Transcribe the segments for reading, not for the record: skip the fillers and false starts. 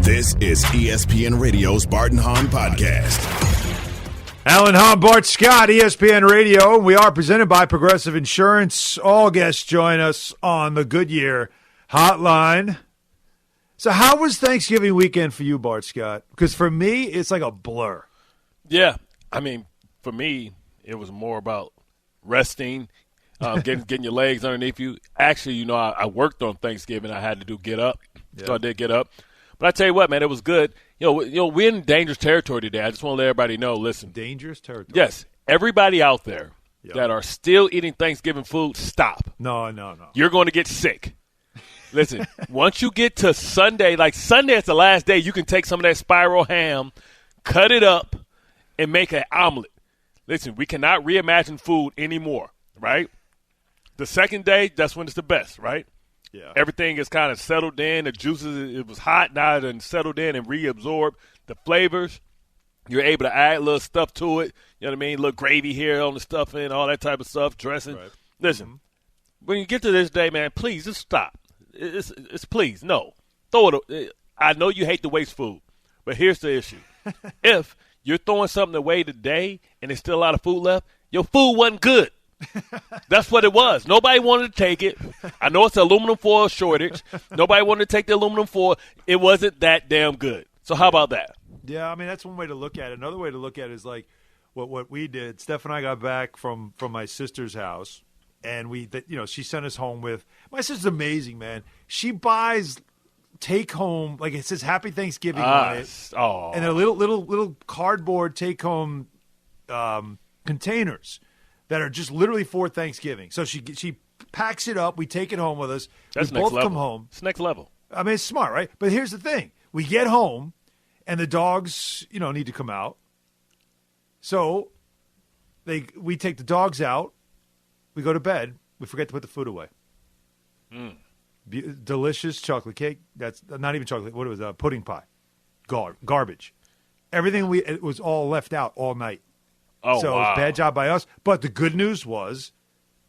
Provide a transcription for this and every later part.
This is ESPN Radio's Bart and Hahn Podcast. Alan Hahn, Bart Scott, ESPN Radio. We are presented by Progressive Insurance. All guests join us on the Goodyear Hotline. So how was Thanksgiving weekend for you, Bart Scott? Because for me, it's like a blur. Yeah. I mean, for me, it was more about resting, getting your legs underneath you. Actually, you know, I worked on Thanksgiving. I had to get up. Yeah. So I did get up. But I tell you what, man, it was good. You know, we're in dangerous territory today. I just want to let everybody know, listen. Dangerous territory? Yes. Everybody out there that are still eating Thanksgiving food, stop. No. You're going to get sick. Listen, once you get to Sunday, like Sunday is the last day, you can take some of that spiral ham, cut it up, and make an omelet. Listen, we cannot reimagine food anymore, right? The second day, that's when it's the best, right? Yeah. Everything is kind of settled in. The juices, it was hot. Now it's settled in and reabsorbed. The flavors, you're able to add a little stuff to it. You know what I mean? A little gravy here on the stuffing, all that type of stuff, dressing. Right. Listen, when you get to this day, man, please just stop. It's please, no. Throw it. I know you hate to waste food, but here's the issue. If you're throwing something away today and there's still a lot of food left, your food wasn't good. That's what it was. Nobody wanted to take it. I know it's an aluminum foil shortage. Nobody wanted to take the aluminum foil. It wasn't that damn good. So how about that? Yeah, I mean, that's one way to look at it. Another way to look at it is like what we did. Steph and I got back from my sister's house, and she sent us home with – my sister's amazing, man. She buys take-home – like it says Happy Thanksgiving on it. Oh. And they're little cardboard take-home containers that are just literally for Thanksgiving. So she packs it up. We take it home with us. That's we both come home. It's next level. I mean, it's smart, right? But here's the thing. We get home, and the dogs, need to come out. So we take the dogs out. We go to bed. We forget to put the food away. Delicious chocolate cake. That's not even chocolate. What it was, pudding pie. Garbage. Everything it was all left out all night. Oh, so wow. It was a bad job by us. But the good news was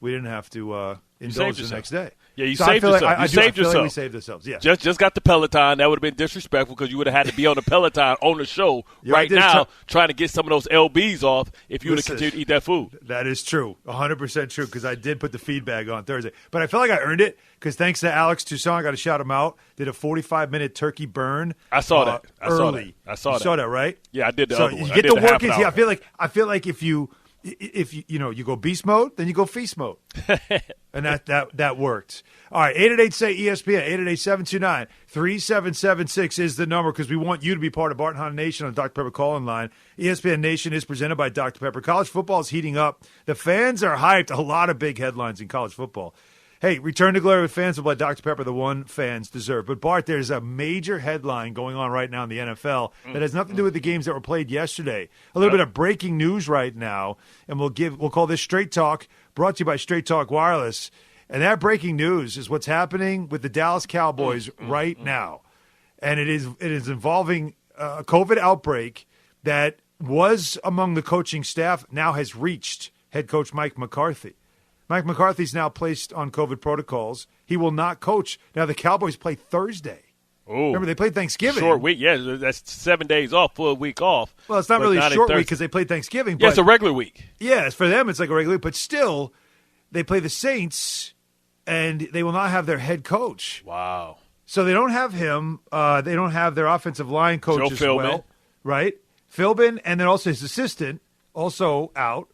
we didn't have to indulge the next day. Yeah, you saved yourself. I feel like we saved ourselves, yeah. Just got the Peloton. That would have been disrespectful because you would have had to be on the Peloton on the show right now trying to get some of those LBs off if you would have continued to eat that food. That is true, 100% true, because I did put the feedback on Thursday. But I felt like I earned it because thanks to Alex Toussaint, I got to shout him out, did a 45-minute turkey burn. I saw that. Early. I saw that. You saw that, right? Yeah, I did the so other one. You get the work in. I feel like if you go beast mode, then you go feast mode. And that worked. All right, 888-SAY-ESPN, 888-729-3776 is the number because we want you to be part of Bart and Hahn Nation on the Dr. Pepper call-in line. ESPN Nation is presented by Dr. Pepper. College football is heating up. The fans are hyped. A lot of big headlines in college football. Hey, return to glory with fans will let Dr. Pepper, the one fans deserve. But, Bart, there's a major headline going on right now in the NFL that has nothing to do with the games that were played yesterday. A little bit of breaking news right now, and we'll call this Straight Talk, brought to you by Straight Talk Wireless. And that breaking news is what's happening with the Dallas Cowboys right now. And it is involving a COVID outbreak that was among the coaching staff, now has reached head coach Mike McCarthy. Mike McCarthy's now placed on COVID protocols. He will not coach. Now, the Cowboys play Thursday. Ooh. Remember, they played Thanksgiving. Short week, yeah. That's 7 days off, full week off. Well, it's not really a short week because they played Thanksgiving. Yeah, it's a regular week. Yeah, for them it's like a regular week. But still, they play the Saints, and they will not have their head coach. Wow. So they don't have him. They don't have their offensive line coach as Philbin. well. Right? Philbin, and then also his assistant, also out.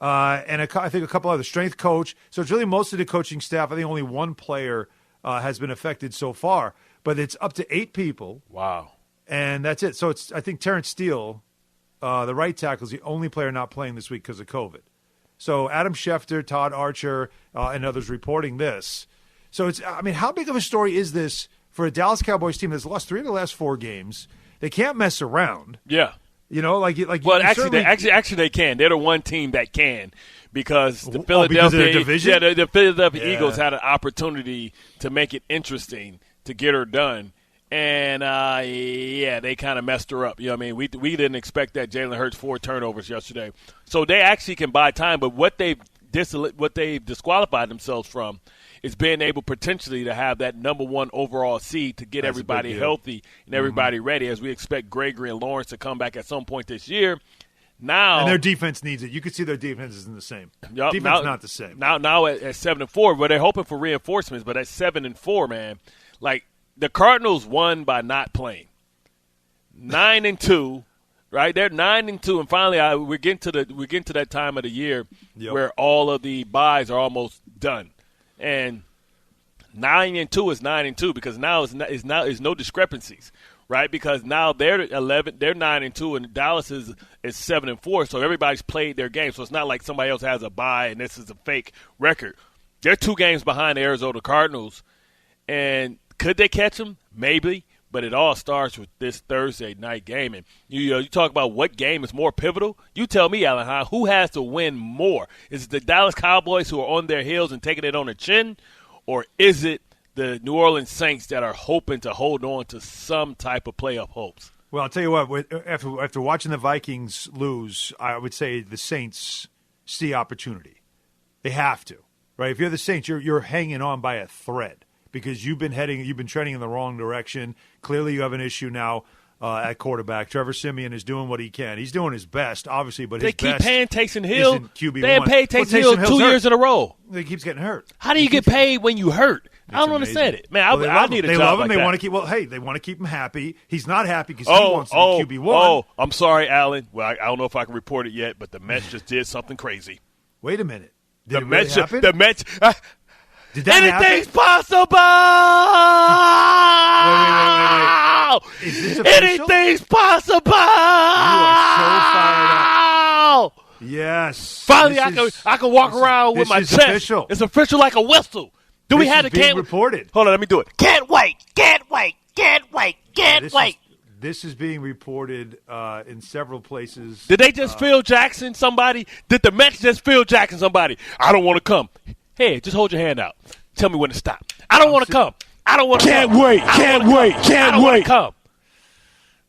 And I think a couple other strength coach. So it's really most of the coaching staff. I think only one player has been affected so far. But it's up to 8 people. Wow. And that's it. So I think Terrence Steele, the right tackle, is the only player not playing this week because of COVID. So Adam Schefter, Todd Archer, and others reporting this. So how big of a story is this for a Dallas Cowboys team that's lost 3 of the last 4 games? They can't mess around. Yeah. Well, actually they can. They're the one team that can because the Philadelphia because of the division? The Philadelphia Eagles had an opportunity to make it interesting to get her done. And, they kind of messed her up. You know what I mean? We didn't expect that. Jalen Hurts 4 turnovers yesterday. So they actually can buy time. But what they've disqualified themselves from is being able potentially to have that number one overall seed to get everybody healthy and everybody ready, as we expect Gregory and Lawrence to come back at some point this year. Now, and their defense needs it. You can see their defense isn't the same. Defense not the same. Now at 7-4, but they're hoping for reinforcements. But at 7-4, man, like the Cardinals won by not playing. 9-2, right? They're 9-2, and finally we're getting to that time of the year where all of the buys are almost done, and 9-2 is 9-2 because now is no discrepancies. Right, because now they're 9-2, and Dallas is 7-4. So everybody's played their game. So it's not like somebody else has a bye and this is a fake record. They're 2 games behind the Arizona Cardinals, and could they catch them? Maybe, but it all starts with this Thursday night game. And you talk about what game is more pivotal. You tell me, Alan, who has to win more? Is it the Dallas Cowboys who are on their heels and taking it on the chin, or is it the New Orleans Saints that are hoping to hold on to some type of playoff hopes? Well, I'll tell you what, after watching the Vikings lose, I would say the Saints see opportunity. They have to, right? If you're the Saints, you're hanging on by a thread because you've been trending in the wrong direction. Clearly you have an issue now at quarterback. Trevor Siemian is doing what he can. He's doing his best, obviously, but they keep paying Taysom Hill. QB1. They paid Taysom Hill 2 years in a row. He keeps getting hurt. How do you get paid when you hurt? I don't understand it, man. I need a job like that. They love him. They want to keep. Well, hey, they want to keep him happy. He's not happy because he wants to be QB1. Oh, I'm sorry, Alan. Well, I don't know if I can report it yet, but the Mets just did something crazy. Wait a minute. The Mets. Did that anything's happen? Possible. Wait. Is this official? Anything's possible. You are so fired up. Yes. Finally, I can walk around with my chest. Official. It's official like a whistle. Do we have being reported? Hold on, let me do it. Can't wait. This is being reported in several places. Did they just Phil Jackson somebody? Did the Mets just Phil Jackson somebody? I don't want to come. Hey, just hold your hand out. Tell me when to stop. I don't want to come. I don't want to come. Can't wait. Come.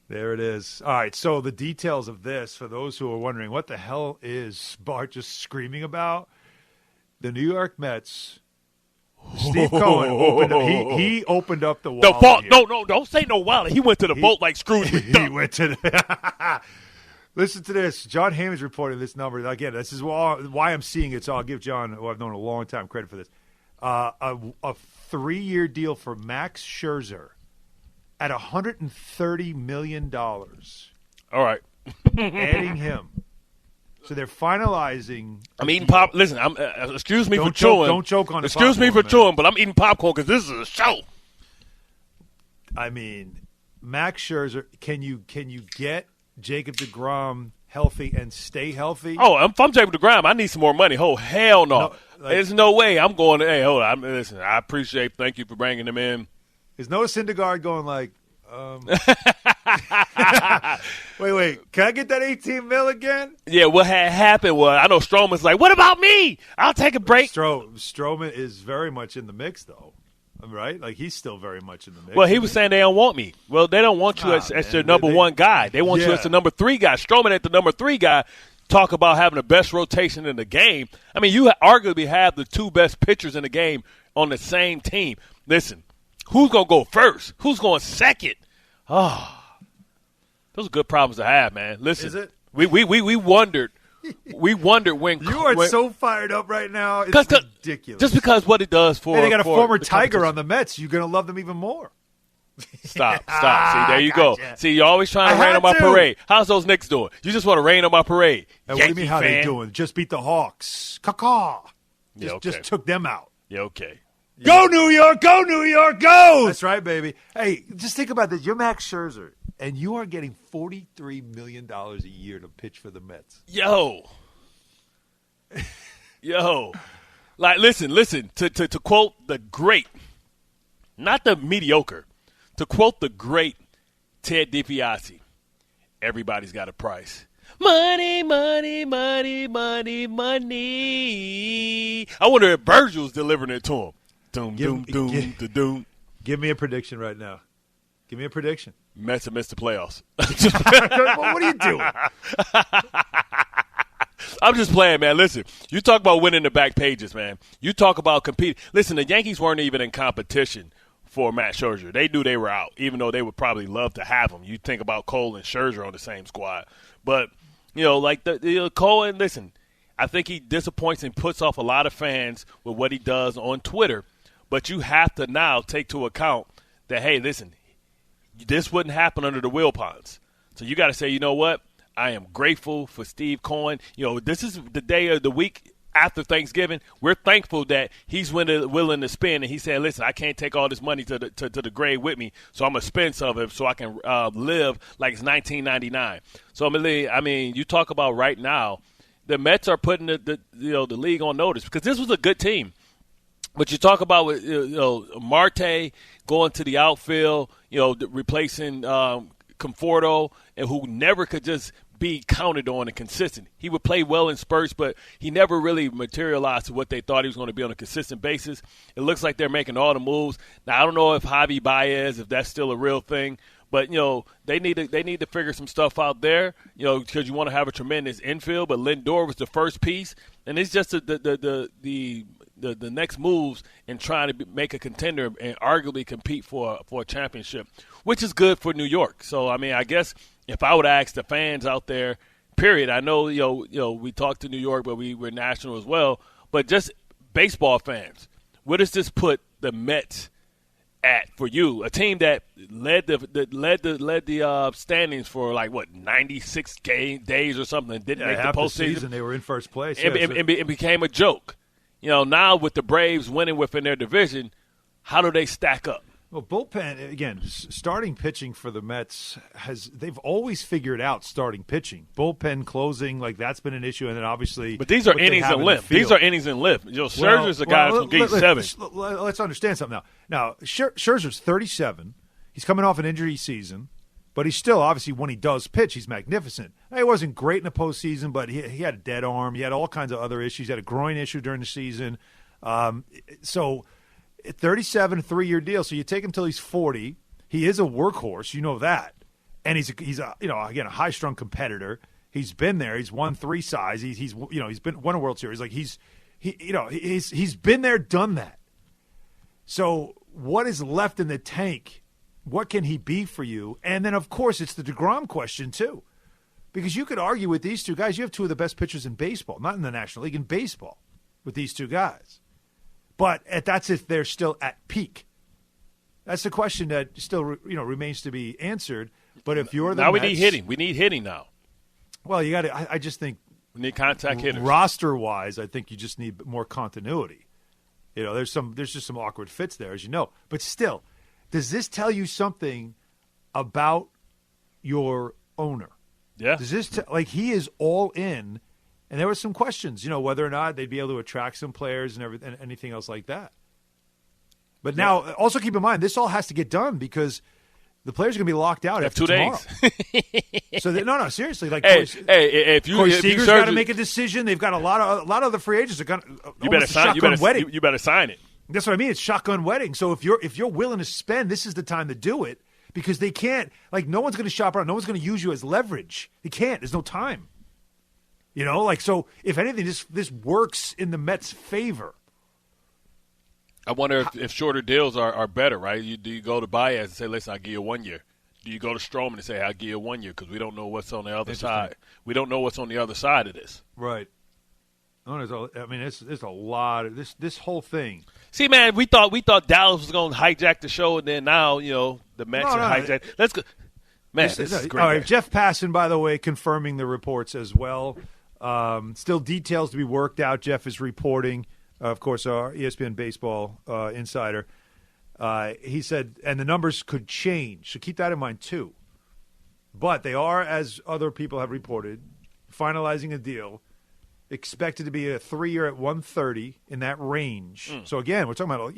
There it is. All right, so the details of this, for those who are wondering, what the hell is Bart just screaming about? The New York Mets, Steve Cohen, opened up the wallet. The vault. No, don't say no wallet. He went to the vault like Scrooge. He went to the Listen to this. John Heyman's reporting this number. Again, this is why I'm seeing it, so I'll give John, who I've known a long time, credit for this. A 3-year deal for Max Scherzer at $130 million. All right. Adding him. So they're finalizing. I'm eating pop. Listen, excuse me for chewing. Don't choke on the Excuse me for chewing, but I'm eating popcorn because this is a show. I mean, Max Scherzer, can you get Jacob deGrom healthy and stay healthy? Oh, if I'm Jacob deGrom, I need some more money. Oh, hell no. There's no way I'm going to, hey, hold on. Listen, I appreciate, thank you for bringing him in. Is Noah Syndergaard going like, wait, can I get that $18 million again? Yeah, what had happened was, I know Stroman's like, what about me? I'll take a break. Stroman is very much in the mix, though, right? Like, he's still very much in the mix. Well, he was saying they don't want me. Well, they don't want you as their number one guy. They want you as the number 3 guy. Stroman at the number 3 guy. Talk about having the best rotation in the game. I mean, you arguably have the 2 best pitchers in the game on the same team. Listen, who's going to go first? Who's going second? Oh, those are good problems to have, man. Listen, is it? We wondered. We wondered when you are so fired up right now. It's ridiculous. Just because what it does for. Hey, they got a former Tiger on the Mets. You're going to love them even more. Stop. See, there you go. See, you're always trying to rain on my parade. How's those Knicks doing? You just want to rain on my parade. What do you mean how they doing? Just beat the Hawks. Caw-caw. Just took them out. Yeah, okay. Go New York, go! That's right, baby. Hey, just think about this. You're Max Scherzer, and you are getting $43 million a year to pitch for the Mets. Yo. Like, listen. To quote the great, not the mediocre, to quote the great Ted DiBiase, everybody's got a price. Money. I wonder if Virgil's delivering it to him. Doom. Give me a prediction right now. Give me a prediction. Mets will miss the playoffs. What are you doing? I'm just playing, man. Listen, you talk about winning the back pages, man. You talk about competing. Listen, the Yankees weren't even in competition for Matt Scherzer. They knew they were out, even though they would probably love to have him. You think about Cole and Scherzer on the same squad. But, like Cole, and listen, I think he disappoints and puts off a lot of fans with what he does on Twitter. But you have to now take to account that, hey, listen, this wouldn't happen under the Wilpons. So you got to say, you know what? I am grateful for Steve Cohen. This is the day of the week after Thanksgiving. We're thankful that he's willing to spend, and he said, listen, I can't take all this money to the grave with me, so I'm going to spend some of it so I can live like it's 1999. So, I mean, you talk about right now, the Mets are putting the league on notice because this was a good team. But you talk about Marte going to the outfield, replacing Conforto, and who never could just be counted on and consistent. He would play well in spurts, but he never really materialized to what they thought he was going to be on a consistent basis. It looks like they're making all the moves. Now, I don't know if Javi Baez, if that's still a real thing, but, they need to figure some stuff out there, because you want to have a tremendous infield. But Lindor was the first piece, and it's just the next moves in trying to make a contender and arguably compete for a championship, which is good for New York. So, I mean, I guess if I would ask the fans out there, period, I know, we talk to New York, but we're national as well, but just baseball fans, where does this put the Mets at for you? A team that led the standings for 96 days or something, and didn't make the postseason. They were in first place. It became a joke. Now with the Braves winning within their division, how do they stack up? Well, bullpen, again, starting pitching for the Mets, they've always figured out starting pitching. Bullpen closing, that's been an issue, and then obviously. But these are innings and lift. These are innings and lift. Scherzer's the guy who's going to get 7. Let's understand something now. Now, Scherzer's 37. He's coming off an injury season, but he's still, obviously, when he does pitch, he's magnificent. Now, he wasn't great in the postseason, but he had a dead arm. He had all kinds of other issues. He had a groin issue during the season. So, 37, a 3-year deal. So you take him till he's 40. He is a workhorse, you know that, and he's a again a high-strung competitor. He's been there. He's won 3 sides. He's won a World Series. He's been there, done that. So what is left in the tank? What can he be for you? And then of course it's the DeGrom question too, because you could argue with these two guys. You have 2 of the best pitchers in baseball, not in the National League, in baseball, with these 2 guys. But that's if they're still at peak. That's the question that still remains to be answered. But if you're the Mets, we need hitting. We need hitting now. Well, you got to. I just think we need contact hitters. Roster-wise, I think you just need more continuity. There's just some awkward fits there, as you know. But still, does this tell you something about your owner? Yeah. Does this he is all in? And there were some questions, whether or not they'd be able to attract some players and everything, anything else like that. But now, also keep in mind, this all has to get done because the players are going to be locked out after 2 tomorrow. days. So no, seriously, if Corey Seager's got to make a decision. They've got a lot of the free agents are going to. You better sign. You better sign it. That's what I mean. It's shotgun wedding. So if you're willing to spend, this is the time to do it because they can't. No one's going to shop around. No one's going to use you as leverage. They can't. There's no time. So if anything, this works in the Mets' favor. I wonder if shorter deals are better, right? Do you go to Baez and say, listen, I'll give you 1 year? Do you go to Stroman and say, I'll give you 1 year because we don't know what's on the other side? We don't know what's on the other side of this. Right. There's a lot of this whole thing. See, man, we thought Dallas was going to hijack the show, and then now, the Mets are hijacked. Let's go. Man, this is great. All right, Jeff Passan, by the way, confirming the reports as well. Still details to be worked out. Jeff is reporting, of course, our ESPN baseball insider. He said, and the numbers could change. So keep that in mind, too. But they are, as other people have reported, finalizing a deal. Expected to be a 3-year at $130 in that range. So, again, we're talking about,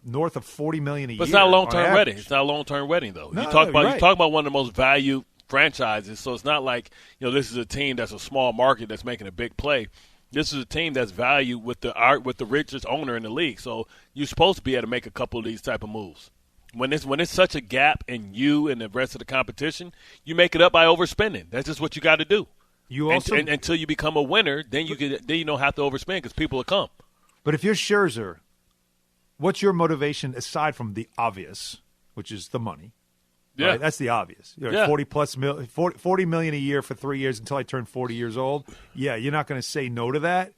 north of $40 million a year. But it's not a long-term wedding. It's not a long-term wedding, though. No, you talk about one of the most valued franchises. So it's not like, this is a team that's a small market that's making a big play. This is a team that's valued with the richest owner in the league. So you're supposed to be able to make a couple of these type of moves. When it's such a gap in you and the rest of the competition, you make it up by overspending. That's just what you got to do. You also until you become a winner, then you don't have to overspend because people will come. But if you're Scherzer, what's your motivation aside from the obvious, which is the money? Yeah, right? That's the obvious. You know, 40 million a year for 3 years until I turn 40 years old. Yeah, you're not going to say no to that.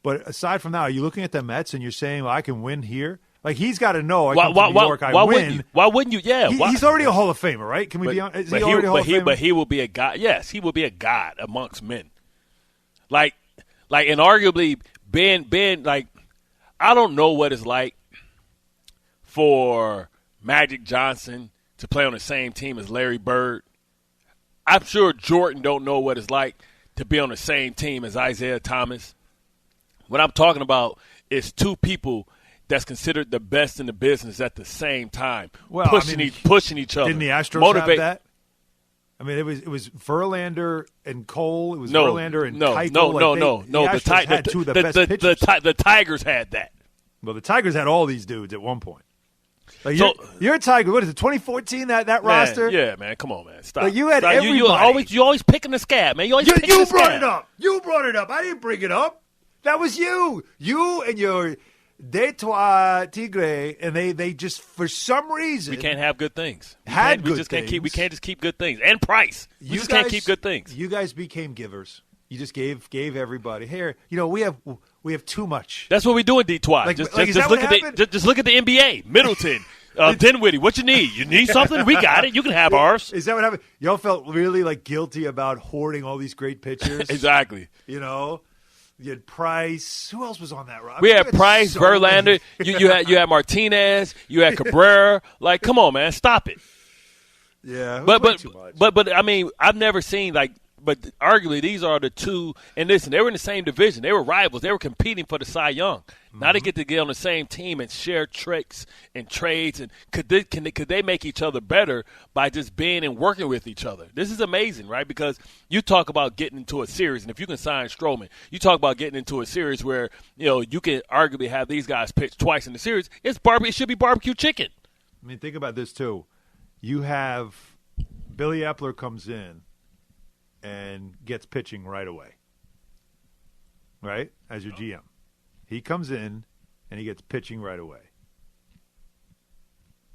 But aside from that, are you looking at the Mets and you're saying, well, I can win here? Like, he's got to know. I come to New York, I win. Why wouldn't you? Yeah, he's already a Hall of Famer, right? Can we be honest? Is he already a Hall of Famer? But he will be a god. Yes, he will be a god amongst men. Like, and arguably being like, I don't know what it's like for Magic Johnson to play on the same team as Larry Bird. I'm sure Jordan don't know what it's like to be on the same team as Isaiah Thomas. What I'm talking about is two people that's considered the best in the business at the same time, pushing each other. Didn't the Astros have that? I mean, it was Verlander and Cole. It was Verlander and Keuchel. No. The Astros had two of the best pitchers. The Tigers had that. Well, the Tigers had all these dudes at one point. Like you're a Tiger. What is it? 2014? That roster? Yeah, man. Come on, man. Stop. Like you had everybody. You always picking the scab, man. You brought it up. You brought it up. I didn't bring it up. That was you. You and your De Trois Tigre, and they just for some reason we can't have good things. We can't just keep good things. And Price. We can't keep good things. You guys became givers. You just gave everybody here. You know, we have too much. That's what we do in D-Twa. Just look at the NBA. Middleton, Dinwiddie. What you need? You need something? We got it. You can have ours. Is that what happened? Y'all felt really like guilty about hoarding all these great pitchers. Exactly. You know, you had Price. Who else was on that roster? We had Price, Verlander. You had Martinez. You had Cabrera. Like, come on, man, stop it. Yeah, but I mean, I've never seen like. But arguably, these are the two. And listen, they were in the same division. They were rivals. They were competing for the Cy Young. Mm-hmm. Now they get to get on the same team and share tricks and trades. And could they make each other better by just being and working with each other? This is amazing, right? Because you talk about getting into a series, and if you can sign Stroman, you talk about getting into a series where you can arguably have these guys pitch twice in the series. It should be barbecue chicken. I mean, think about this too. You have Billy Epler comes in and gets pitching right away, right, as your GM. He comes in and he gets pitching right away.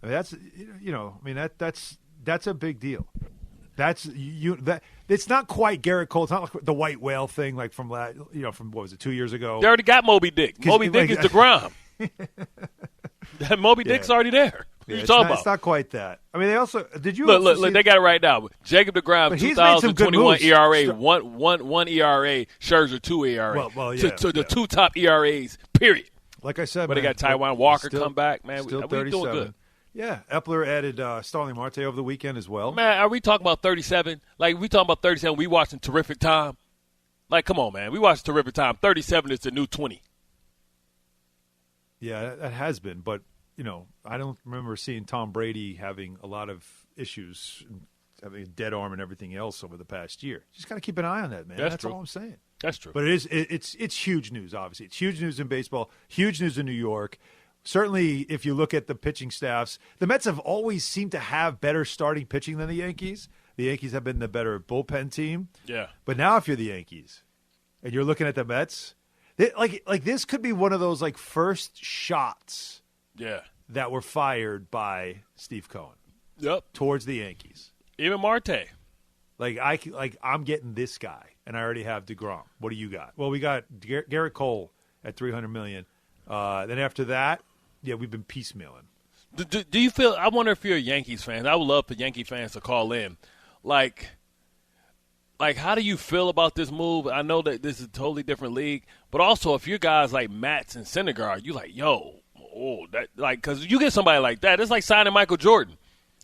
I mean, that's a big deal. It's not quite Garrett Cole. It's not like the white whale thing like from what was it, 2 years ago? They already got Moby Dick. Moby Dick is DeGrom. That Moby Dick's already there. What are you talking about? It's not quite that. I mean, they also did you look? They got it right now. Jacob DeGrom, 2021 ERA, one ERA, Scherzer 2 ERA. The two top ERAs. Period. Like I said, but they got Taijuan Walker come back, man. Still we 37. Doing good. Yeah, Epler added Starling Marte over the weekend as well. Man, are we talking about 37? Like, we talking about 37, we watching Terrific Time? Like, come on, man. We watching Terrific Time. 37 is the new 20. Yeah, that has been. But, I don't remember seeing Tom Brady having a lot of issues, having a dead arm and everything else over the past year. Just got to keep an eye on that, man. That's all I'm saying. That's true. But it's huge news, obviously. It's huge news in baseball, huge news in New York. Certainly, if you look at the pitching staffs, the Mets have always seemed to have better starting pitching than the Yankees. The Yankees have been the better bullpen team. Yeah. But now if you're the Yankees and you're looking at the Mets, like this could be one of those like first shots that were fired by Steve Cohen. Yep. Towards the Yankees. Even Marte. I'm getting this guy, and I already have DeGrom. What do you got? Well, we got Garrett Cole at $300 million. Then after that, we've been piecemealing. Do you feel – I wonder if you're a Yankees fan. I would love for Yankee fans to call in. Like, how do you feel about this move? I know that this is a totally different league, but also if you're guys like Matz and Syndergaard, you're like, because you get somebody like that, it's like signing Michael Jordan.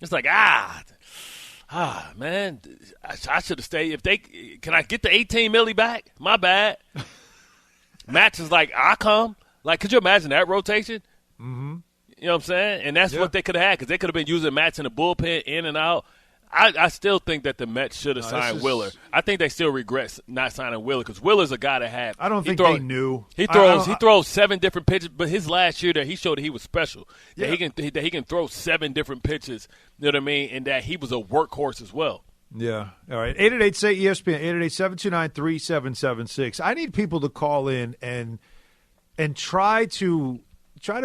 It's like, man, I should have stayed. Can I get the $18 million back? My bad. Matz is like, I come. Like, could you imagine that rotation? Mm-hmm. You know what I'm saying? And that's what they could have had because they could have been using Matz in the bullpen, in and out. I still think that the Mets should have signed Wheeler. I think they still regret not signing Wheeler because Wheeler's a guy to have. I don't think they knew. He throws 7 different pitches, but his last year there, he showed that he was special. Yeah. That he can throw 7 different pitches, you know what I mean, and that he was a workhorse as well. Yeah. All right. 888-SAY-ESPN, 888-729-3776. I need people to call in and try to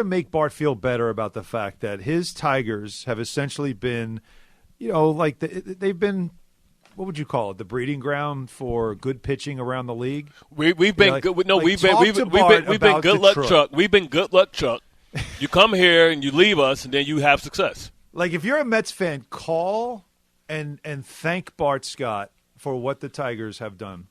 make Bart feel better about the fact that his Tigers have essentially been, like they've been, what would you call it? The breeding ground for good pitching around the league. We've been good. No, we've been good luck, Chuck. We've been good luck, Chuck. You come here and you leave us, and then you have success. Like if you're a Mets fan, call and thank Bart Scott for what the Tigers have done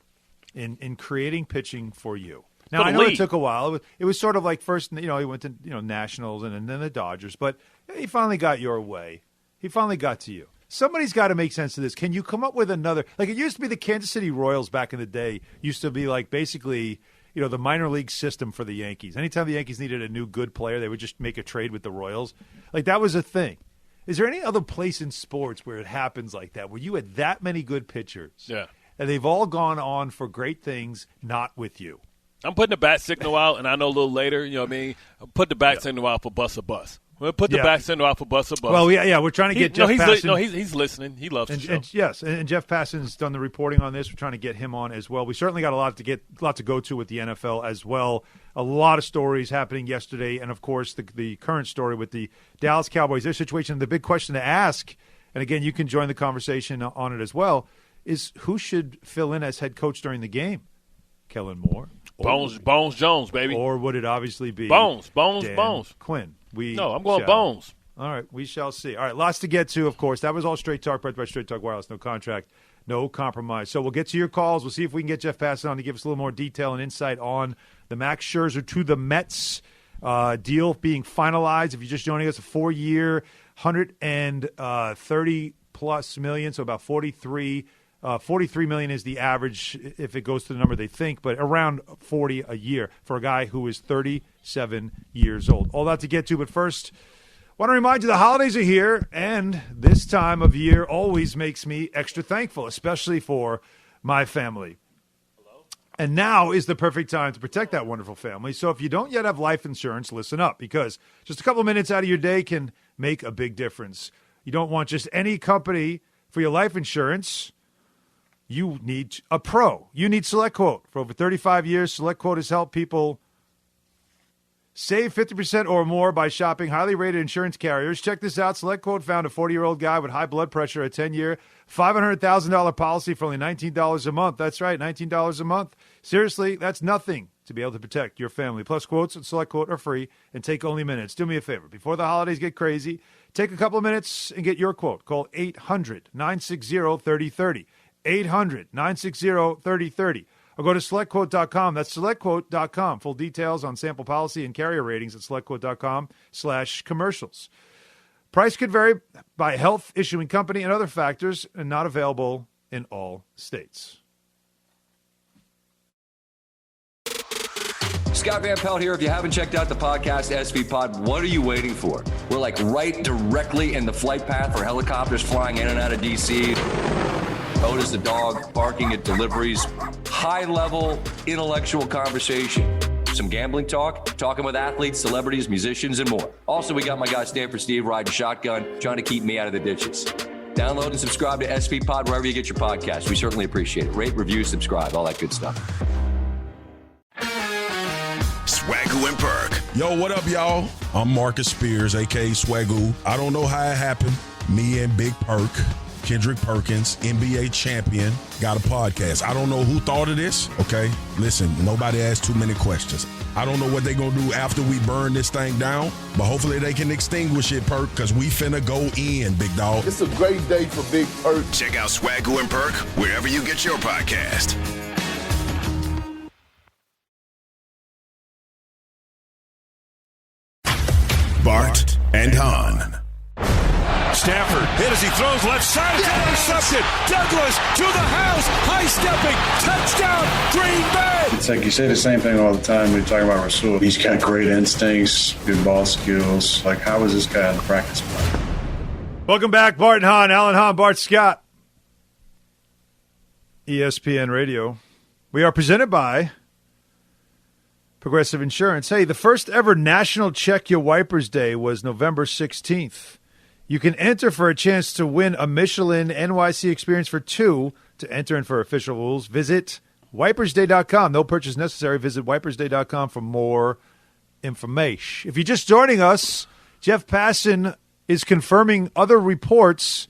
in creating pitching for you. Now, I know it took a while. It was sort of like first, he went to Nationals and then the Dodgers, but he finally got your way. He finally got to you. Somebody's got to make sense of this. Can you come up with another? Like it used to be the Kansas City Royals back in the day used to be like basically, the minor league system for the Yankees. Anytime the Yankees needed a new good player, they would just make a trade with the Royals. Like that was a thing. Is there any other place in sports where it happens like that, where you had that many good pitchers, and they've all gone on for great things, not with you? I'm putting the bat signal out, and I know a little later, I'll put the bat signal out for bus a bus. We'll put the bat signal out for bus a bus. Well, we're trying to get Jeff Passan. He's listening. He loves the show. And Jeff Passan's done the reporting on this. We're trying to get him on as well. We certainly got a lot to go to with the NFL as well. A lot of stories happening yesterday, and of course the current story with the Dallas Cowboys. Their situation. The big question to ask, and again, you can join the conversation on it as well, is who should fill in as head coach during the game? Kellen Moore, Bones Jones, baby, or would it obviously be Bones Quinn? I'm going Bones. All right, we shall see. All right, lots to get to, of course. That was all Straight Talk, brought by Straight Talk Wireless. No contract, no compromise. So we'll get to your calls. We'll see if we can get Jeff Passan on to give us a little more detail and insight on the Max Scherzer to the Mets deal being finalized. If you're just joining us, a 4-year, $130+ million, so about 43 million is the average if it goes to the number they think, but around 40 a year for a guy who is 37 years old. All that to get to, but first, I want to remind you the holidays are here, and this time of year always makes me extra thankful, especially for my family. And now is the perfect time to protect that wonderful family. So if you don't yet have life insurance, listen up, because just a couple minutes out of your day can make a big difference. You don't want just any company for your life insurance. You need a pro. You need SelectQuote. For over 35 years, SelectQuote has helped people save 50% or more by shopping highly rated insurance carriers. Check this out. SelectQuote found a 40-year-old guy with high blood pressure, a 10-year, $500,000 policy for only $19 a month. That's right, $19 a month. Seriously, that's nothing to be able to protect your family. Plus, quotes at SelectQuote are free and take only minutes. Do me a favor. Before the holidays get crazy, take a couple of minutes and get your quote. Call 800-960-3030. 800-960-3030. Or go to SelectQuote.com. That's SelectQuote.com. Full details on sample policy and carrier ratings at SelectQuote.com/commercials. Price could vary by health, issuing company, and other factors, and not available in all states. Scott Van Pelt here. If you haven't checked out the podcast SV Pod, what are you waiting for? We're like right directly in the flight path for helicopters flying in and out of D.C. Otis the dog, barking at deliveries. High-level intellectual conversation. Some gambling talk, talking with athletes, celebrities, musicians, and more. Also, we got my guy Stanford Steve riding shotgun, trying to keep me out of the ditches. Download and subscribe to SV Pod wherever you get your podcasts. We certainly appreciate it. Rate, review, subscribe, all that good stuff. Swagoo and Perk. Yo, what up, y'all? I'm Marcus Spears, a.k.a. Swagoo. I don't know how it happened. Me and Big Perk, Kendrick Perkins, NBA champion, got a podcast. I don't know who thought of this, okay? Listen, nobody asked too many questions. I don't know what they're going to do after we burn this thing down, but hopefully they can extinguish it, Perk, because we finna go in, big dog. It's a great day for Big Perk. Check out Swagoo and Perk wherever you get your podcast. Bart and Hahn. Stafford hit as he throws left side. It's intercepted. Douglas to the house. High stepping. Touchdown. Green Bay. It's like you say the same thing all the time when you're talking about Rasul. He's got great instincts, good ball skills. Like, how is this guy on the practice field? Welcome back, Bart and Hahn. Alan Hahn, Bart Scott. ESPN Radio. We are presented by Progressive Insurance. Hey, the first ever National Check Your Wipers Day was November 16th. You can enter for a chance to win a Michelin NYC experience for 2. To enter in for official rules, visit wipersday.com. No purchase necessary. Visit wipersday.com for more information. If you're just joining us, Jeff Passan is confirming other reports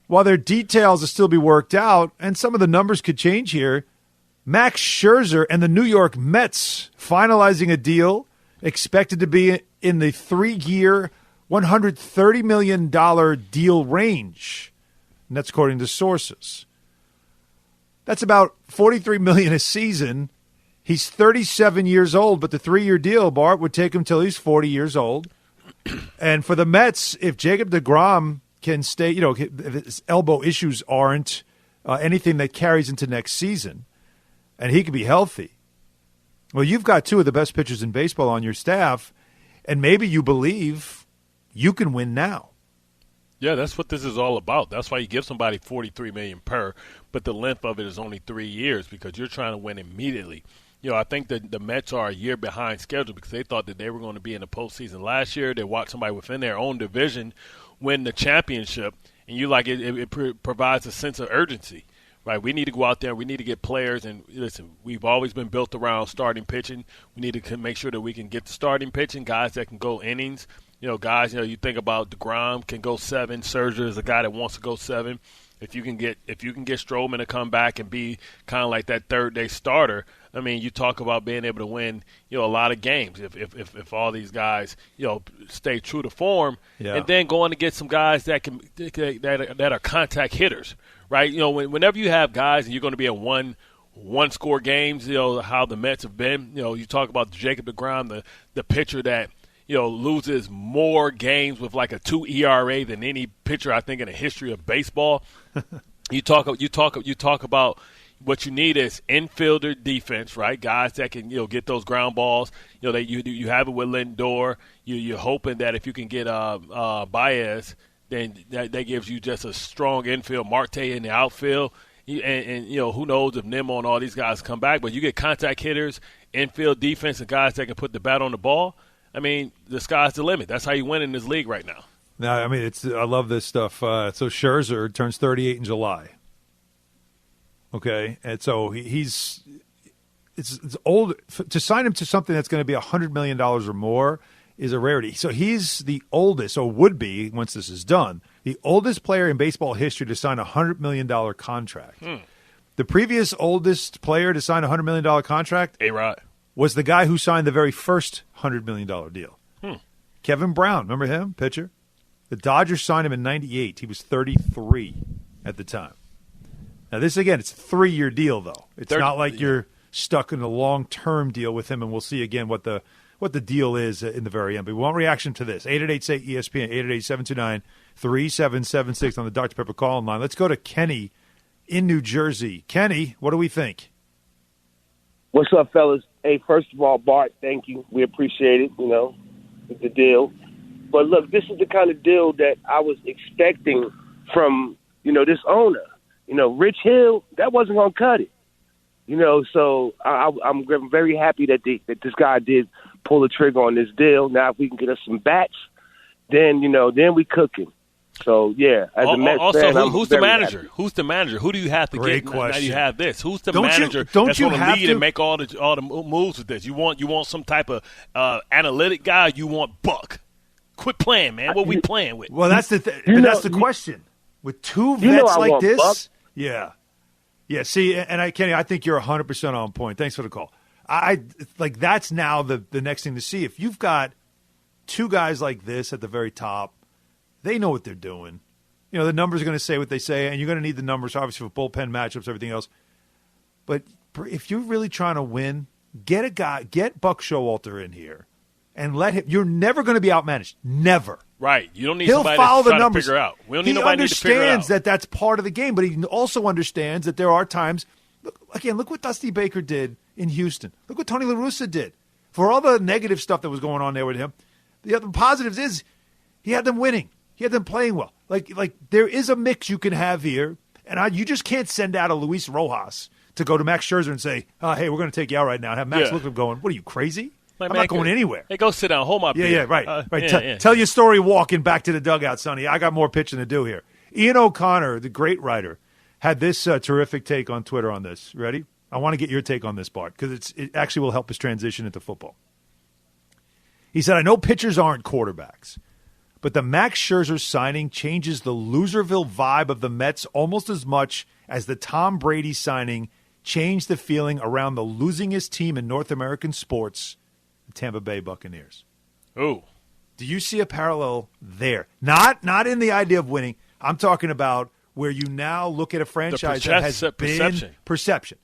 while their details will still be worked out, and some of the numbers could change here. Max Scherzer and the New York Mets finalizing a deal expected to be in the 3-year, $130 million deal range. And that's according to sources. That's about $43 million a season. He's 37 years old, but the 3-year deal, Bart, would take him till he's 40 years old. And for the Mets, if Jacob deGrom can stay, if his elbow issues aren't anything that carries into next season, and he can be healthy, well, you've got 2 of the best pitchers in baseball on your staff, and maybe you believe you can win now. Yeah, that's what this is all about. That's why you give somebody $43 million per, but the length of it is only 3 years because you're trying to win immediately. I think that the Mets are a year behind schedule because they thought that they were going to be in the postseason last year. They watched somebody within their own division win the championship, and it provides a sense of urgency. Right, we need to go out there. We need to get players. And listen, we've always been built around starting pitching. We need to make sure that we can get the starting pitching, guys that can go innings. Guys, you think about DeGrom can go 7. Scherzer is a guy that wants to go 7. If you can get Stroman to come back and be kind of like that third-day starter, I mean, you talk about being able to win, a lot of games if all these guys, stay true to form, and then going to get some guys that are contact hitters, right? Whenever you have guys and you're going to be in one-score games, how the Mets have been. You talk about Jacob deGrom, the pitcher that loses more games with like a 2 ERA than any pitcher I think in the history of baseball. You talk about what you need is infielder defense, right? Guys that can get those ground balls. You have it with Lindor. You're hoping that if you can get Baez, then that gives you just a strong infield. Marte in the outfield. And who knows if Nimmo and all these guys come back, but you get contact hitters, infield defense, and guys that can put the bat on the ball. I mean, the sky's the limit. That's how you win in this league right now. No, I mean, I love this stuff. So Scherzer turns 38 in July. Okay, and so it's old to sign him to something that's going to be $100 million or more is a rarity. So he's the oldest, or would be once this is done, the oldest player in baseball history to sign a $100 million contract. The previous oldest player to sign a $100 million contract, A-Rod, was the guy who signed the very first $100 million deal. Kevin Brown, remember him, pitcher? The Dodgers signed him in 98. He was 33 at the time. Now, this, again, it's a 3-year deal, though. It's not like you're stuck in a long-term deal with him, and we'll see, again, what the deal is in the very end. But we want reaction to this. 888-SAY-ESPN, 888-729-3776 on the Dr. Pepper call-in line. Let's go to Kenny in New Jersey. Kenny, what do we think? What's up, fellas? Hey, first of all, Bart, thank you. We appreciate it, with the deal. But, look, this is the kind of deal that I was expecting from, this owner. Rich Hill, that wasn't going to cut it. So I'm very happy that this guy did pull the trigger on this deal. Now, if we can get us some bats, then we cooking. So, yeah, as a Mets fan, who's the manager? Happy. Who's the manager? Who do you have to Great get? Question. Now you have this. Who's the manager that's going to lead and make all the moves with this? You want some type of analytic guy? You want Buck? Quit playing, man. What we playing with? Well, that's that's the question. With 2 vets like this, Buck. Yeah. See, and Kenny, I think you're 100% on point. Thanks for the call. I like that's now the next thing to see. If you've got 2 guys like this at the very top, they know what they're doing. The numbers are going to say what they say, and you're going to need the numbers, obviously, for bullpen matchups, everything else. But if you're really trying to win, get Buck Showalter in here and let him. You're never going to be outmanaged. Never. Right. You don't need He'll somebody follow that's the trying numbers. to figure out. We don't need nobody to figure out. He understands that that's part of the game, but he also understands that there are times. Look what Dusty Baker did in Houston. Look what Tony La Russa did. For all the negative stuff that was going on there with him, the other positives is he had them winning. He had them playing well. Like there is a mix you can have here, and you just can't send out a Luis Rojas to go to Max Scherzer and say, "Oh, hey, we're going to take you out right now," and have Max look at him going, "What are you, crazy?" I'm not going anywhere. Hey, go sit down. Hold my beer. Right. Tell your story walking back to the dugout, Sonny. I got more pitching to do here. Ian O'Connor, the great writer, had this terrific take on Twitter on this. Ready? I want to get your take on this, Bart, because it actually will help us transition into football. He said, I know pitchers aren't quarterbacks, but the Max Scherzer signing changes the Loserville vibe of the Mets almost as much as the Tom Brady signing changed the feeling around the losingest team in North American sports, the Tampa Bay Buccaneers. Ooh. Do you see a parallel there? Not in the idea of winning. I'm talking about where you now look at a franchise that has been perception.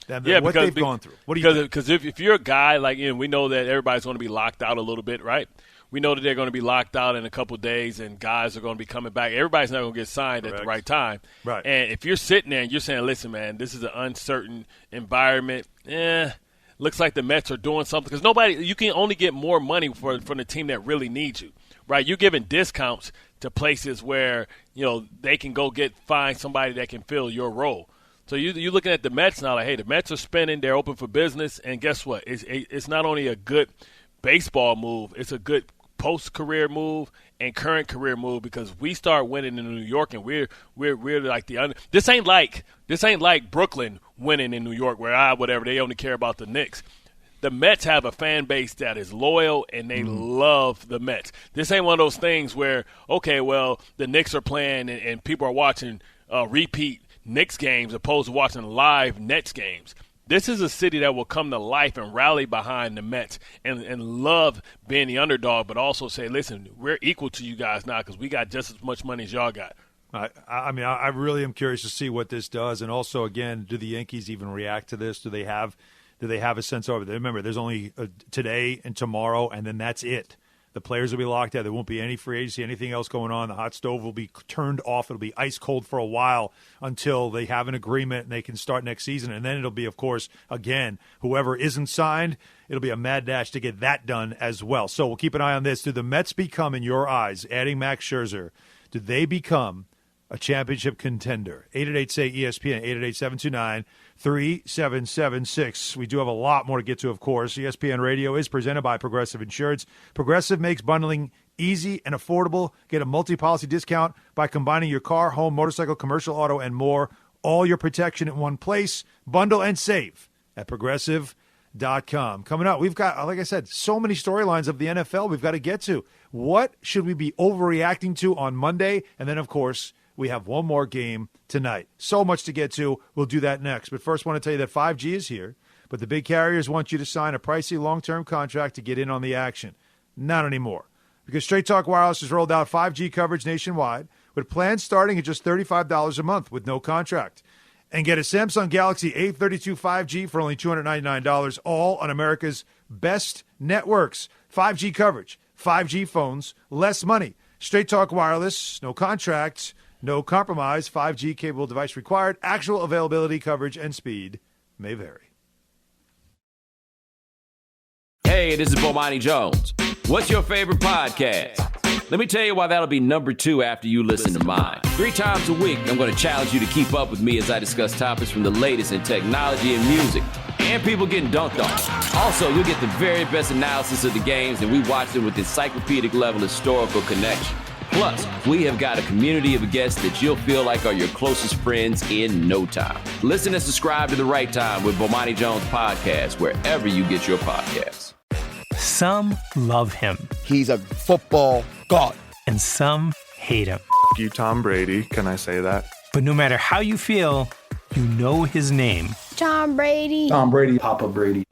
What they've gone through. What do you think? Because if you're a guy, like, we know that everybody's going to be locked out a little bit, right? We know that they're going to be locked out in a couple of days and guys are going to be coming back. Everybody's not going to get signed at the right time. Right. And if you're sitting there and you're saying, listen, man, this is an uncertain environment, looks like the Mets are doing something. Because you can only get more money from the team that really needs you, right? You're giving discounts to places where, they can go find somebody that can fill your role. So you're looking at the Mets now, like, hey, the Mets are spending, they're open for business, and guess what? It's not only a good baseball move, it's a good post-career move and current career move because we start winning in New York, and we're like this ain't like Brooklyn winning in New York where whatever they only care about the Knicks. The Mets have a fan base that is loyal, and they love the Mets. This ain't one of those things where, okay, well, the Knicks are playing and people are watching repeat Knicks games opposed to watching live Nets games. This is a city that will come to life and rally behind the Mets and love being the underdog, but also say, listen, we're equal to you guys now because we got just as much money as y'all got. I really am curious to see what this does. And also, again, do the Yankees even react to this? Do they have a sense of it? Remember, there's only today and tomorrow, and then that's it. The players will be locked out. There won't be any free agency, anything else going on. The hot stove will be turned off. It'll be ice cold for a while until they have an agreement and they can start next season. And then it'll be, of course, again, whoever isn't signed, it'll be a mad dash to get that done as well. So we'll keep an eye on this. Do the Mets become, in your eyes, adding Max Scherzer, do they become a championship contender? 888-SAY-ESPN, 888-729-3776. We do have a lot more to get to, of course. ESPN Radio is presented by Progressive Insurance. Progressive makes bundling easy and affordable. Get a multi-policy discount by combining your car, home, motorcycle, commercial, auto, and more. All your protection in one place. Bundle and save at Progressive.com. Coming up, we've got, like I said, so many storylines of the NFL we've got to get to. What should we be overreacting to on Monday? And then, of course, we have one more game tonight. So much to get to. We'll do that next. But first, I want to tell you that 5G is here, but the big carriers want you to sign a pricey long-term contract to get in on the action. Not anymore. Because Straight Talk Wireless has rolled out 5G coverage nationwide with plans starting at just $35 a month with no contract. And get a Samsung Galaxy A32 5G for only $299, all on America's best networks. 5G coverage, 5G phones, less money. Straight Talk Wireless, no contracts, no compromise, 5G capable device required. Actual availability, coverage, and speed may vary. Hey, this is Bomani Jones. What's your favorite podcast? Let me tell you why that'll be number 2 after you listen to mine. 3 times a week, I'm going to challenge you to keep up with me as I discuss topics from the latest in technology and music, and people getting dunked on. Also, you'll get the very best analysis of the games, and we watch them with encyclopedic level historical connection. Plus, we have got a community of guests that you'll feel like are your closest friends in no time. Listen and subscribe to The Right Time with Bomani Jones Podcast, wherever you get your podcasts. Some love him. He's a football god. And some hate him. You, Tom Brady. Can I say that? But no matter how you feel, you know his name. Tom Brady. Tom Brady. Papa Brady.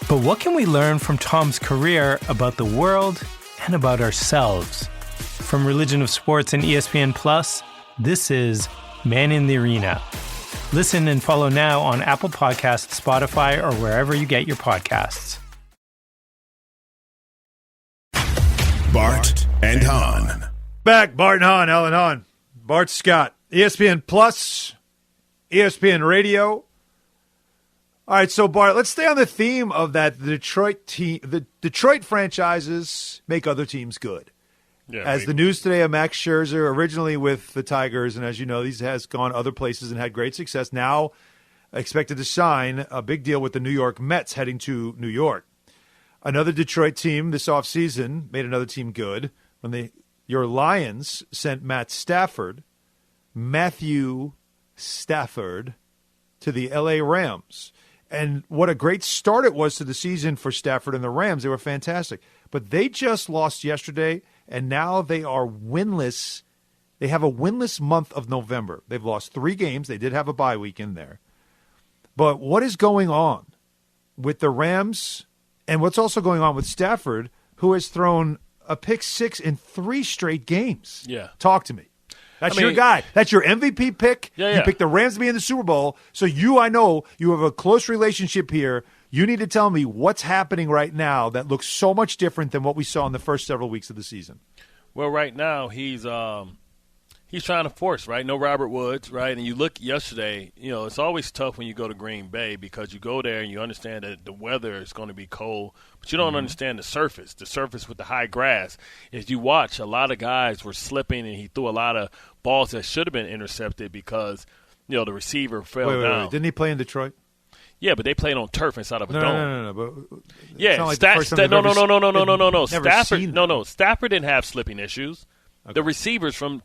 But what can we learn from Tom's career about the world and about ourselves? From Religion of Sports and ESPN+, this is Man in the Arena. Listen and follow now on Apple Podcasts, Spotify, or wherever you get your podcasts. Bart and Hahn. Back, Bart and Hahn, Alan Hahn. Bart Scott, ESPN+, ESPN Radio. All right, so Bart, let's stay on the theme of that Detroit team. The Detroit franchises make other teams good. Yeah, as the news today of Max Scherzer, originally with the Tigers, and as you know, he has gone other places and had great success. Now expected to sign a big deal with the New York Mets heading to New York. Another Detroit team this offseason made another team good when your Lions sent Matthew Stafford, to the L.A. Rams. And what a great start it was to the season for Stafford and the Rams. They were fantastic. But they just lost yesterday, and now they are winless. They have a winless month of November. They've lost 3 games. They did have a bye week in there. But what is going on with the Rams, and what's also going on with Stafford, who has thrown a pick 6 in 3 straight games? Yeah. Talk to me. That's your guy. That's your MVP pick. Yeah. You picked the Rams to be in the Super Bowl. So I know you have a close relationship here. You need to tell me what's happening right now that looks so much different than what we saw in the first several weeks of the season. Well, right now he's trying to force, right? No Robert Woods, right? And you look yesterday, it's always tough when you go to Green Bay because you go there and you understand that the weather is going to be cold, but you don't understand the surface with the high grass. As you watch, a lot of guys were slipping and he threw a lot of balls that should have been intercepted because, the receiver fell down. Wait. Didn't he play in Detroit? Yeah, but they played on turf inside of a dome. No. But yeah, Stafford didn't have slipping issues. Okay. The receivers from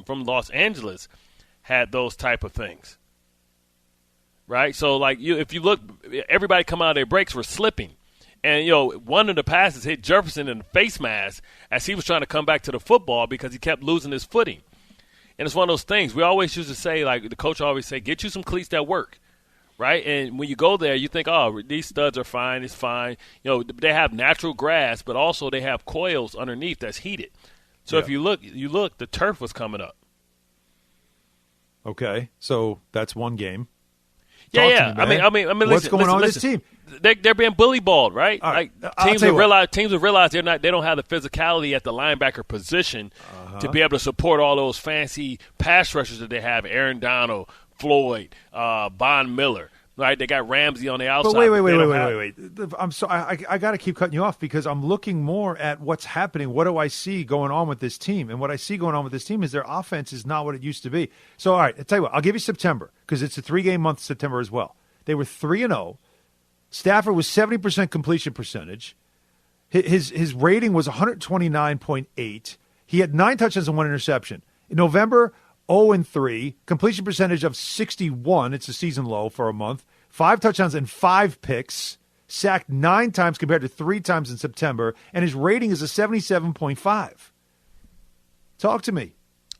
Los Angeles had those type of things, right? So, if you look, everybody come out of their breaks were slipping. And, one of the passes hit Jefferson in the face mask as he was trying to come back to the football because he kept losing his footing. And it's one of those things. We always used to say, the coach always say, get you some cleats that work, right? And when you go there, you think, oh, these studs are fine, it's fine. They have natural grass, but also they have coils underneath that's heated. So if you look, the turf was coming up. Okay, so that's one game. Yeah. I mean, what's going on with this team? They're being bully balled, right? Right. Teams will realize they don't have the physicality at the linebacker position to be able to support all those fancy pass rushers that they have. Aaron Donald, Floyd, Von Miller. Right, they got Ramsey on the outside. But wait. I'm sorry. I got to keep cutting you off because I'm looking more at what's happening. What do I see going on with this team? And what I see going on with this team is their offense is not what it used to be. So, all right, I'll tell you what. I'll give you September because it's a 3-game month, September as well. They were 3-0. Stafford was 70% completion percentage. His rating was 129.8. He had 9 touchdowns and 1 interception. In November, 0-3, completion percentage of 61. It's a season low for a month. 5 touchdowns and 5 picks. Sacked 9 times compared to 3 times in September. And his rating is a 77.5. Talk to me.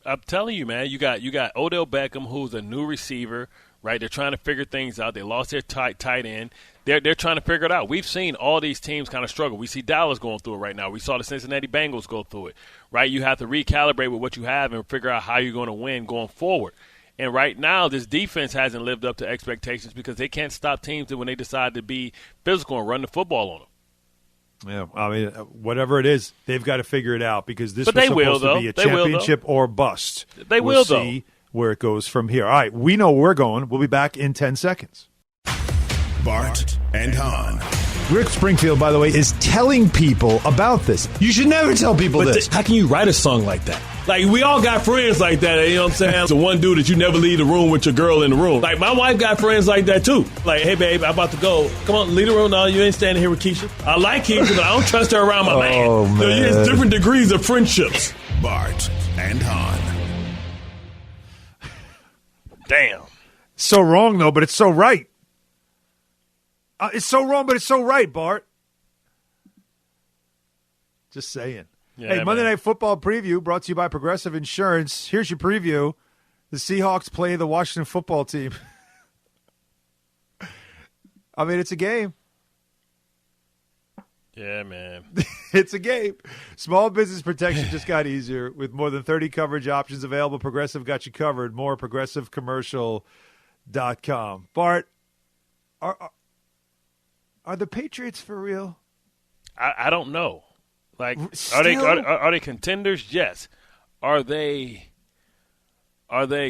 I'm telling you, man, you got Odell Beckham, who's a new receiver, right? They're trying to figure things out. They lost their tight end. They're trying to figure it out. We've seen all these teams kind of struggle. We see Dallas going through it right now. We saw the Cincinnati Bengals go through it, right? You have to recalibrate with what you have and figure out how you're going to win going forward. And right now, this defense hasn't lived up to expectations because they can't stop teams when they decide to be physical and run the football on them. Yeah, I mean, whatever it is, they've got to figure it out because this was supposed to be a championship or bust. We'll see where it goes from here. All right, we know where we're going. We'll be back in 10 seconds. Bart and Hahn. Rick Springfield, by the way, is telling people about this. You should never tell people this. How can you write a song like that? Like, we all got friends like that, you know what I'm saying? The one dude that you never leave the room with your girl in the room. Like, my wife got friends like that, too. Like, hey, babe, I'm about to go. Come on, leave the room. No, you ain't standing here with Keisha. I like Keisha, but I don't trust her around my man. Oh, man. There's different degrees of friendships. Bart and Hahn. Damn. So wrong, though, but it's so right. It's so wrong, but it's so right, Bart. Just saying. Yeah, hey, Monday Night Football preview brought to you by Progressive Insurance. Here's your preview. The Seahawks play the Washington football team. I mean, it's a game. Yeah, man. It's a game. Small business protection just got easier. With more than 30 coverage options available, Progressive got you covered. More ProgressiveCommercial.com. Bart, are the Patriots for real? I don't know. Like, Still? are they contenders? Yes. Are they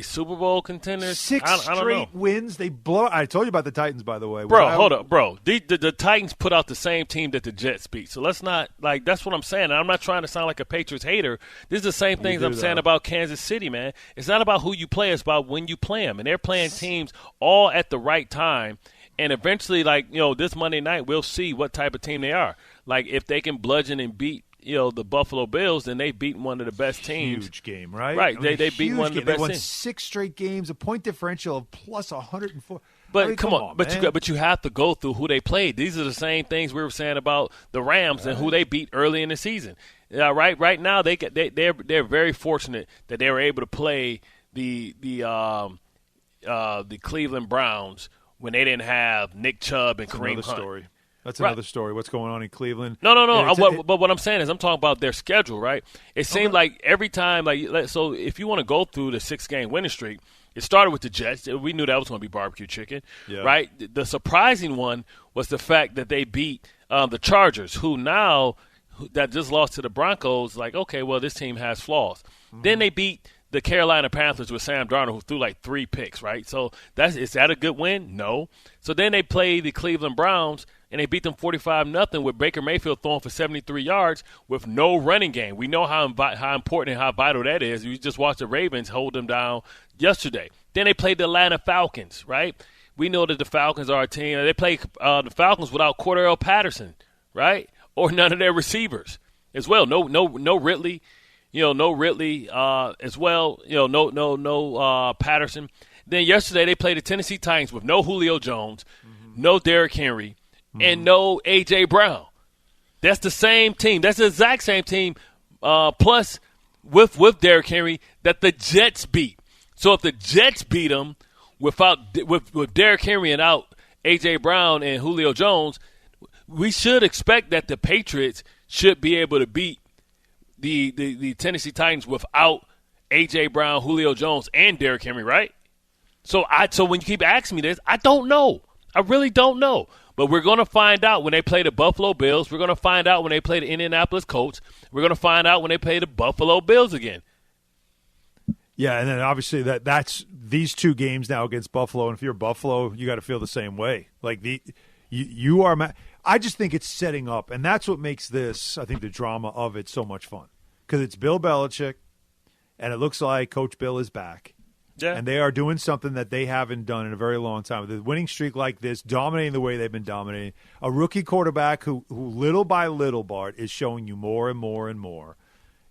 Super Bowl contenders? 6 I don't straight know. wins. They blow. I told you about the Titans, by the way. Bro, hold up, bro. The Titans put out the same team that the Jets beat. So let's not, like, that's what I'm saying. I'm not trying to sound like a Patriots hater. This is the same things I'm saying about Kansas City, man. It's not about who you play. It's about when you play them. And they're playing teams all at the right time. And eventually, like, this Monday night, we'll see what type of team they are. like if they can bludgeon and beat the Buffalo Bills, then they've beaten one of the best teams. Huge game, right? Right. They beat one of the best teams. They won 6 straight games, a point differential of plus 104. But come on, but you have to go through who they played. These are the same things we were saying about the Rams and who they beat early in the season. Right now they're very fortunate that they were able to play the Cleveland Browns when they didn't have Nick Chubb and Kareem Hunt. Story. That's another story. What's going on in Cleveland? No. But what I'm saying is I'm talking about their schedule, right? It seemed like every time, so if you want to go through the 6-game winning streak, it started with the Jets. We knew that was going to be barbecue chicken, right? The surprising one was the fact that they beat the Chargers, that just lost to the Broncos. Like, okay, well, this team has flaws. Mm-hmm. Then they beat the Carolina Panthers with Sam Darnold, who threw like 3 picks, right? So is that a good win? No. So then they play the Cleveland Browns, and they beat them 45-0 with Baker Mayfield throwing for 73 yards with no running game. We know how important and how vital that is. You just watched the Ravens hold them down yesterday. Then they played the Atlanta Falcons, right? We know that the Falcons are a team. They play the Falcons without Cordell Patterson, right? Or none of their receivers as well. No Ridley. No Ridley as well. No Patterson. Then yesterday they played the Tennessee Titans with no Julio Jones, no Derrick Henry, and no A.J. Brown. That's the same team. That's the exact same team, plus with Derrick Henry that the Jets beat. So if the Jets beat them with Derrick Henry and out A.J. Brown and Julio Jones, we should expect that the Patriots should be able to beat the Tennessee Titans without A.J. Brown, Julio Jones, and Derrick Henry, right? So when you keep asking me this, I don't know. I really don't know. But we're going to find out when they play the Buffalo Bills. We're going to find out when they play the Indianapolis Colts. We're going to find out when they play the Buffalo Bills again. Yeah, and then obviously that's these 2 games now against Buffalo. And if you're Buffalo, you got to feel the same way. Like you are. I just think it's setting up, and that's what makes this. I think the drama of it so much fun because it's Bill Belichick, and it looks like Coach Bill is back. Yeah. And they are doing something that they haven't done in a very long time. With a winning streak like this, dominating the way they've been dominating. A rookie quarterback who little by little, Bart, is showing you more and more and more.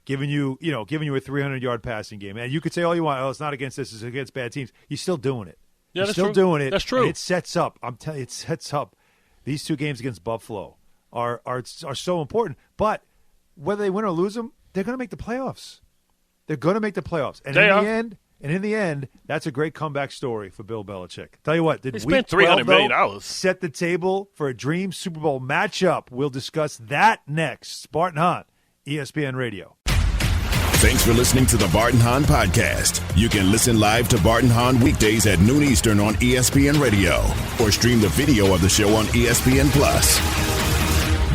Giving you a 300-yard passing game. And you could say all you want, it's not against this, it's against bad teams. He's still doing it. Yeah, He's still doing it. That's true. And it sets up. I'm telling you, it sets up. These 2 games against Buffalo are so important. But whether they win or lose them, they're going to make the playoffs. They're going to make the playoffs. And in the end, that's a great comeback story for Bill Belichick. Tell you what, did Week 12 $300 million set the table for a dream Super Bowl matchup? We'll discuss that next. Spartan Hahn, ESPN Radio. Thanks for listening to the Bart and Hahn Podcast. You can listen live to Bart and Hahn weekdays at noon Eastern on ESPN Radio or stream the video of the show on ESPN+.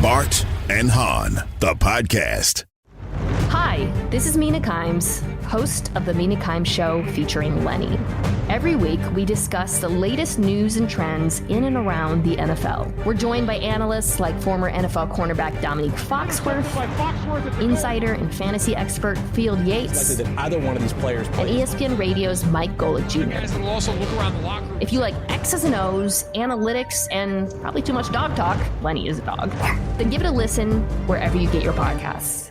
Bart and Hahn, the podcast. Hi, this is Mina Kimes, host of The Mina Kimes Show featuring Lenny. Every week, we discuss the latest news and trends in and around the NFL. We're joined by analysts like former NFL cornerback Dominique Foxworth, insider and fantasy expert Field Yates, that either one of these players and ESPN Radio's Mike Golick Jr. We'll also look around the locker room. If you like X's and O's, analytics, and probably too much dog talk, Lenny is a dog, then give it a listen wherever you get your podcasts.